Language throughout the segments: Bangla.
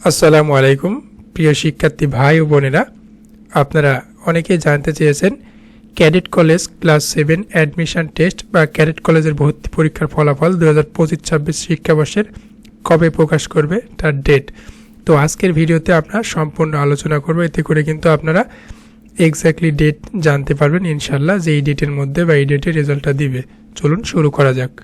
আসসালামু আলাইকুম প্রিয় শিক্ষার্থী ভাই ও বোনেরা, আপনারা অনেকেই জানতে চেয়েছেন cadet college class 7 admission test বা ক্যাডেট কলেজের ভর্তি পরীক্ষার ফলাফল 2025-26 শিক্ষাবর্ষের কবে প্রকাশ করবে তার ডেট। তো আজকের ভিডিওতে আমরা সম্পূর্ণ আলোচনা করব, এতে করে কিন্তু আপনারা এক্স্যাক্টলি ডেট জানতে পারবেন ইনশাল্লাহ, যে এই ডেটের মধ্যে বা এই ডেটে রেজাল্টটা দিবে। চলুন শুরু করা যাক।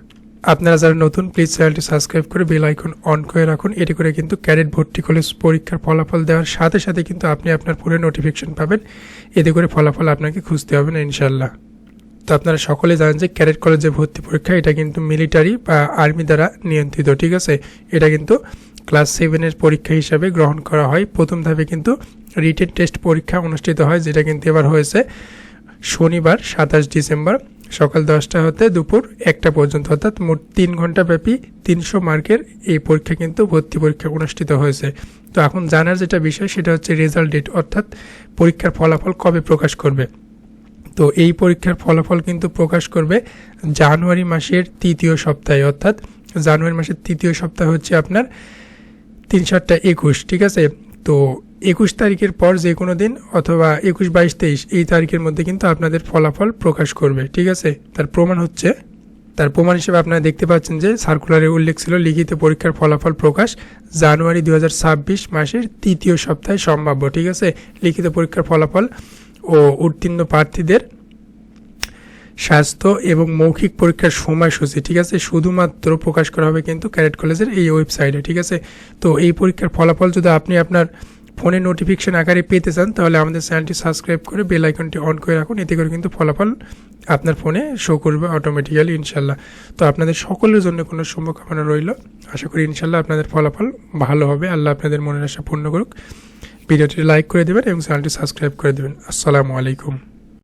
আপনারা যারা নতুন প্লিজ চ্যানেলটি সাবস্ক্রাইব করে বেল আইকন অন করে রাখুন, এটি করে কিন্তু ক্যাডেট ভর্তি কলেজ পরীক্ষার ফলাফল দেওয়ার সাথে সাথে কিন্তু আপনি আপনার ফোনে নোটিফিকেশন পাবেন, এতে করে ফলাফল আপনাকে খুঁজতে হবে না ইনশাল্লাহ। তো আপনারা সকলে জানেন যে ক্যাডেট কলেজের ভর্তি পরীক্ষা এটা কিন্তু মিলিটারি বা আর্মি দ্বারা নিয়ন্ত্রিত, ঠিক আছে। এটা কিন্তু ক্লাস 7-এর পরীক্ষা হিসাবে গ্রহণ করা হয়। প্রথম ধাপে কিন্তু রিটেন টেস্ট পরীক্ষা অনুষ্ঠিত হয়, যেটা কিন্তু এবার হয়েছে শনিবার 27 ডিসেম্বর সকাল 10টা হতে দুপুর 1টা পর্যন্ত, অর্থাৎ মোট 3 ঘন্টা ব্যাপী 300 মার্কের এই পরীক্ষা কিন্তু ভর্তি পরীক্ষা অনুষ্ঠিত হয়েছে। তো এখন জানার যেটা বিষয় সেটা হচ্ছে রেজাল্ট ডেট, অর্থাৎ পরীক্ষার ফলাফল কবে প্রকাশ করবে। তো এই পরীক্ষার ফলাফল কিন্তু প্রকাশ করবে জানুয়ারি মাসের 3য় সপ্তাহে, অর্থাৎ জানুয়ারি মাসের 3য় সপ্তাহ হচ্ছে আপনার 3-7-21, ঠিক আছে। তো 21 তারিখের পর যে কোনো দিন অথবা 21, 22, 23 এই তারিখের মধ্যে কিন্তু আপনাদের ফলাফল প্রকাশ করবে, ঠিক আছে। তার প্রমাণ হিসেবে আপনারা দেখতে পাচ্ছেন যে সার্কুলারে উল্লেখ ছিল লিখিত পরীক্ষার ফলাফল প্রকাশ জানুয়ারি 2026 মাসের 3য় সপ্তাহে সম্ভাব্য, ঠিক আছে। লিখিত পরীক্ষার ফলাফল ও উত্তীর্ণ প্রার্থীদের স্বাস্থ্য এবং মৌখিক পরীক্ষার সময়সূচি, ঠিক আছে, শুধুমাত্র প্রকাশ করা হবে কিন্তু ক্যাডেট কলেজের এই ওয়েবসাইটে, ঠিক আছে। তো এই পরীক্ষার ফলাফল যদি আপনি আপনার ফোনে নোটিফিকেশন আকারে পেতে চান তাহলে আমাদের চ্যানেলটি সাবস্ক্রাইব করে বেল আইকনটি অন করে রাখুন, এতে করে কিন্তু ফলাফল আপনার ফোনে শো করবে অটোমেটিক্যালি ইনশাল্লাহ। তো আপনাদের সকলের জন্য কোনো শুভকামনা রইল, আশা করি ইনশাল্লাহ আপনাদের ফলাফল ভালো হবে। আল্লাহ আপনাদের মনের আশা পূর্ণ করুক। ভিডিওটি লাইক করে দেবেন এবং চ্যানেলটি সাবস্ক্রাইব করে দেবেন। আসসালামু আলাইকুম।